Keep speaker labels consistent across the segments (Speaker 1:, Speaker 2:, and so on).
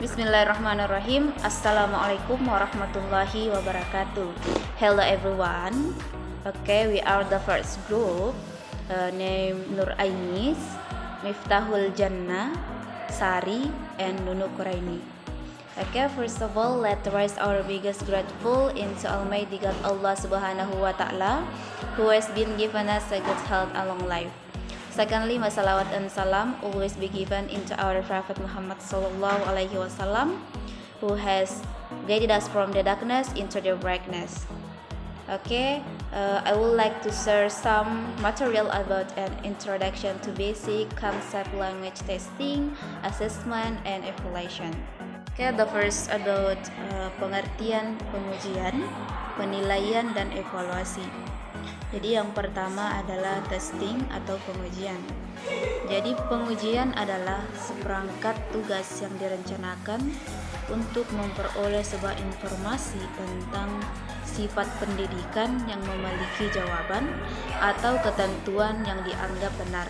Speaker 1: Bismillahirrahmanirrahim. Assalamualaikum warahmatullahi wabarakatuh. Hello everyone. Okay, we are the first group named Nur Ainis, Miftahul Jannah, Sari, and Nunu Quraini. Okay, first of all, let's raise our biggest grateful into Almighty God Allah Subhanahu wa Ta'ala, who has been given us a good health along life. Secondly, masalawat and salam always be given into our Prophet Muhammad sallallahu alaihi wasallam, who has guided us from the darkness into the brightness. Okay, I would like to share some material about an introduction to basic concept language testing, assessment, and evaluation. Okay, the first about pengertian pengujian, penilaian, dan evaluasi. Jadi yang pertama adalah testing atau pengujian. Jadi pengujian adalah seperangkat tugas yang direncanakan untuk memperoleh sebuah informasi tentang sifat pendidikan yang memiliki jawaban atau ketentuan yang dianggap benar.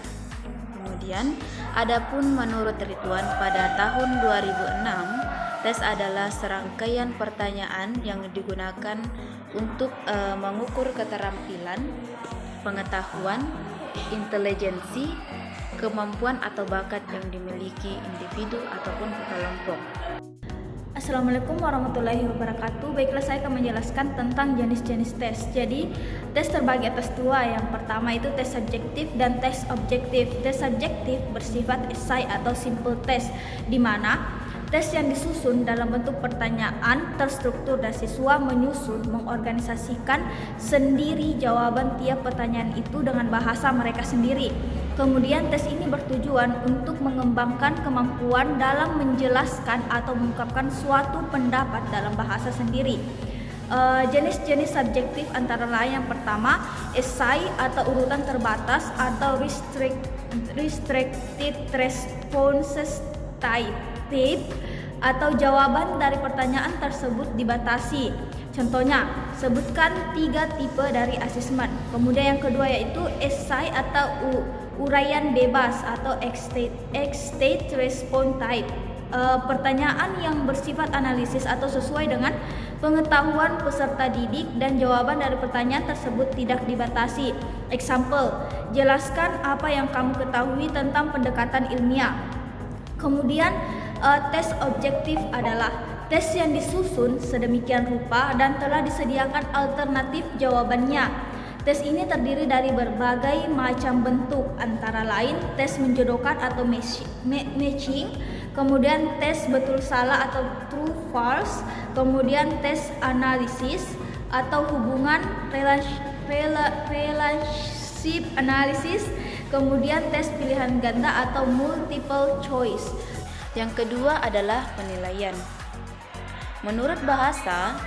Speaker 1: Kemudian, adapun menurut Ridwan pada tahun 2006, tes adalah serangkaian pertanyaan yang digunakan untuk mengukur keterampilan, pengetahuan, intelijensi, kemampuan atau bakat yang dimiliki individu ataupun kelompok.
Speaker 2: Assalamualaikum warahmatullahi wabarakatuh. Baiklah, saya akan menjelaskan tentang jenis-jenis tes. Jadi, tes terbagi atas dua. Yang pertama itu tes subjektif dan tes objektif. Tes subjektif bersifat esai atau simple test, di mana tes yang disusun dalam bentuk pertanyaan terstruktur dan siswa menyusun, mengorganisasikan sendiri jawaban tiap pertanyaan itu dengan bahasa mereka sendiri. Kemudian tes ini bertujuan untuk mengembangkan kemampuan dalam menjelaskan atau mengungkapkan suatu pendapat dalam bahasa sendiri. Jenis-jenis subjektif antara lain yang pertama, esai atau urutan terbatas atau restricted responses type, atau jawaban dari pertanyaan tersebut dibatasi. Contohnya, sebutkan 3 tipe dari asesmen. Kemudian yang kedua yaitu esai atau uraian bebas atau extate response type. Pertanyaan yang bersifat analisis atau sesuai dengan pengetahuan peserta didik dan jawaban dari pertanyaan tersebut tidak dibatasi. Example, jelaskan apa yang kamu ketahui tentang pendekatan ilmiah. Kemudian tes objektif adalah tes yang disusun sedemikian rupa dan telah disediakan alternatif jawabannya. Tes ini terdiri dari berbagai macam bentuk, antara lain tes menjodohkan atau matching, kemudian tes betul salah atau true false, kemudian tes analisis atau hubungan relationship analysis, kemudian tes pilihan ganda atau multiple choice.
Speaker 1: Yang kedua adalah penilaian. Menurut bahasa,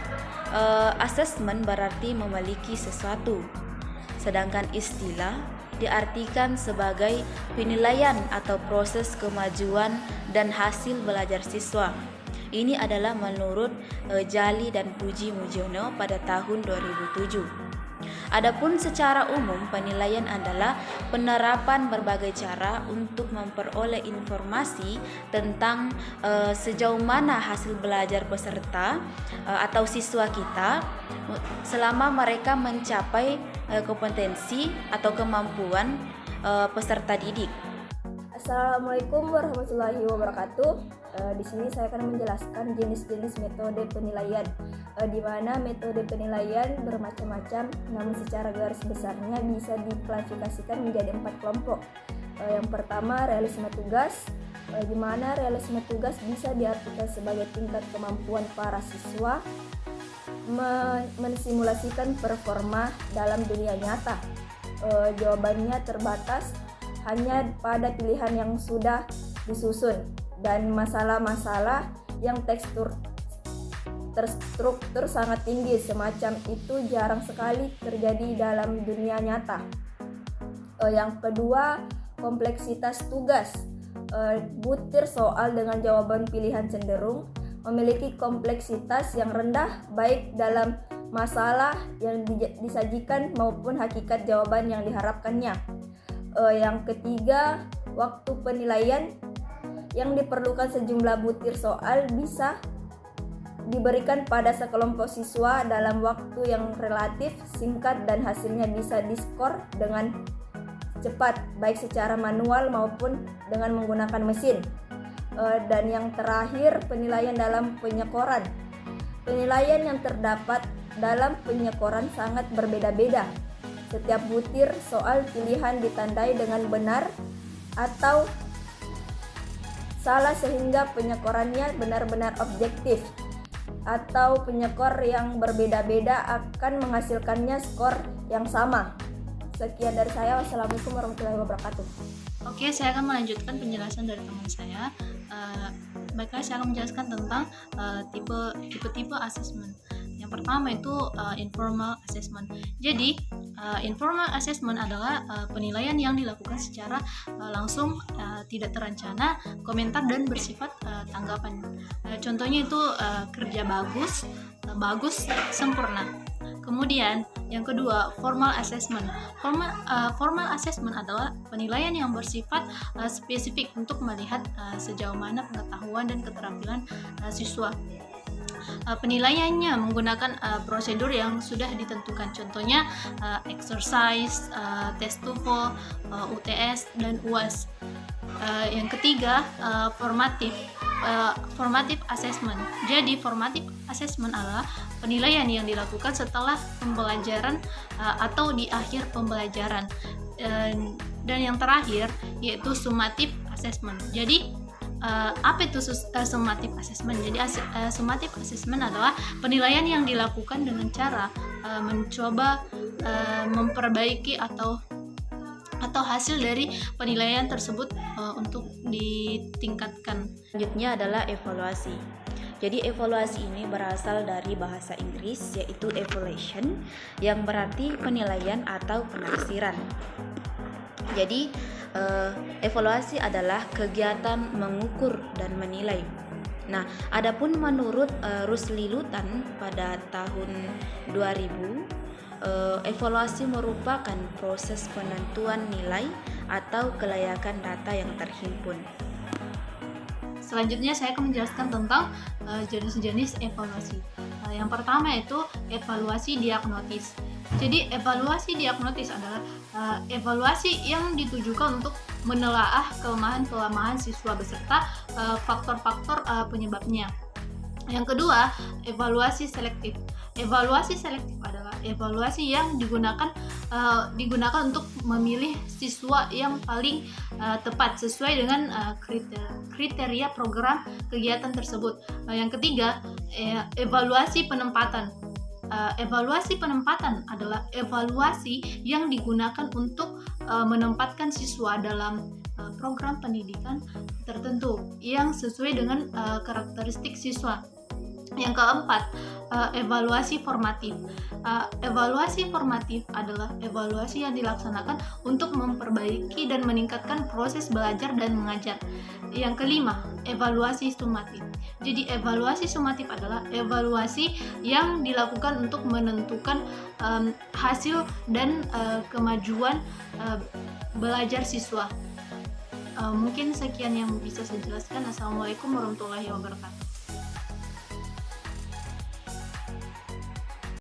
Speaker 1: assessment berarti memiliki sesuatu, sedangkan istilah diartikan sebagai penilaian atau proses kemajuan dan hasil belajar siswa. Ini adalah menurut Jali dan Puji Mujiono pada tahun 2007. Adapun secara umum, penilaian adalah penerapan berbagai cara untuk memperoleh informasi tentang sejauh mana hasil belajar peserta atau siswa kita selama mereka mencapai kompetensi atau kemampuan peserta didik.
Speaker 3: Assalamualaikum warahmatullahi wabarakatuh. Di sini saya akan menjelaskan jenis-jenis metode penilaian, di mana metode penilaian bermacam-macam, namun secara garis besarnya bisa diklasifikasikan menjadi 4 kelompok. Yang pertama, realisme tugas, di mana realisme tugas bisa diartikan sebagai tingkat kemampuan para siswa mensimulasikan performa dalam dunia nyata. Jawabannya terbatas hanya pada pilihan yang sudah disusun, dan masalah-masalah yang terstruktur sangat tinggi semacam itu jarang sekali terjadi dalam dunia nyata. Yang kedua, kompleksitas tugas. Butir soal dengan jawaban pilihan cenderung memiliki kompleksitas yang rendah baik dalam masalah yang disajikan maupun hakikat jawaban yang diharapkannya. Yang ketiga, waktu penilaian. yang diperlukan sejumlah butir soal bisa diberikan pada sekelompok siswa dalam waktu yang relatif singkat dan hasilnya bisa diskor dengan cepat baik secara manual maupun dengan menggunakan mesin. Dan yang terakhir, penilaian dalam penyekoran. Penilaian yang terdapat dalam penyekoran sangat berbeda-beda. Setiap butir soal pilihan ditandai dengan benar atau salah sehingga penyekorannya benar-benar objektif, atau penyekor yang berbeda-beda akan menghasilkannya skor yang sama. Sekian dari saya. Wassalamualaikum warahmatullahi wabarakatuh.
Speaker 4: Oke, saya akan melanjutkan penjelasan dari teman saya. Baiklah, saya akan menjelaskan tentang tipe-tipe assessment. Yang pertama itu informal assessment. Jadi informal assessment adalah penilaian yang dilakukan secara langsung, tidak terencana, komentar dan bersifat tanggapan. Contohnya itu kerja bagus, sempurna. Kemudian yang kedua, formal assessment. Formal assessment adalah penilaian yang bersifat spesifik untuk melihat sejauh mana pengetahuan dan keterampilan siswa. Penilaiannya menggunakan prosedur yang sudah ditentukan, contohnya exercise, tes TOEFL, UTS, dan UAS. Yang ketiga, formative assessment. Jadi formative assessment adalah penilaian yang dilakukan setelah pembelajaran atau di akhir pembelajaran. Dan yang terakhir yaitu summative assessment. Jadi apa itu summative assessment? Jadi summative assessment adalah penilaian yang dilakukan dengan cara mencoba memperbaiki atau hasil dari penilaian tersebut untuk ditingkatkan.
Speaker 1: Selanjutnya adalah evaluasi. Jadi evaluasi ini berasal dari bahasa Inggris yaitu evaluation, yang berarti penilaian atau penafsiran. Jadi evaluasi adalah kegiatan mengukur dan menilai. Nah, adapun menurut Rusli Lutan pada tahun 2000, evaluasi merupakan proses penentuan nilai atau kelayakan data yang terhimpun.
Speaker 4: Selanjutnya saya akan menjelaskan tentang jenis-jenis evaluasi. Yang pertama itu evaluasi diagnotis. Jadi evaluasi diagnotis adalah evaluasi yang ditujukan untuk menelaah kelemahan-kelemahan siswa beserta faktor-faktor penyebabnya. Yang kedua, evaluasi selektif. Evaluasi selektif adalah evaluasi yang digunakan untuk memilih siswa yang paling tepat sesuai dengan kriteria program kegiatan tersebut. Yang ketiga, evaluasi penempatan. Evaluasi penempatan adalah evaluasi yang digunakan untuk menempatkan siswa dalam program pendidikan tertentu yang sesuai dengan karakteristik siswa. Yang keempat, evaluasi formatif. Evaluasi formatif adalah evaluasi yang dilaksanakan untuk memperbaiki dan meningkatkan proses belajar dan mengajar. Yang kelima, evaluasi sumatif. Jadi evaluasi sumatif adalah evaluasi yang dilakukan untuk menentukan hasil dan kemajuan belajar siswa. Mungkin sekian yang bisa saya jelaskan. Assalamualaikum warahmatullahi wabarakatuh.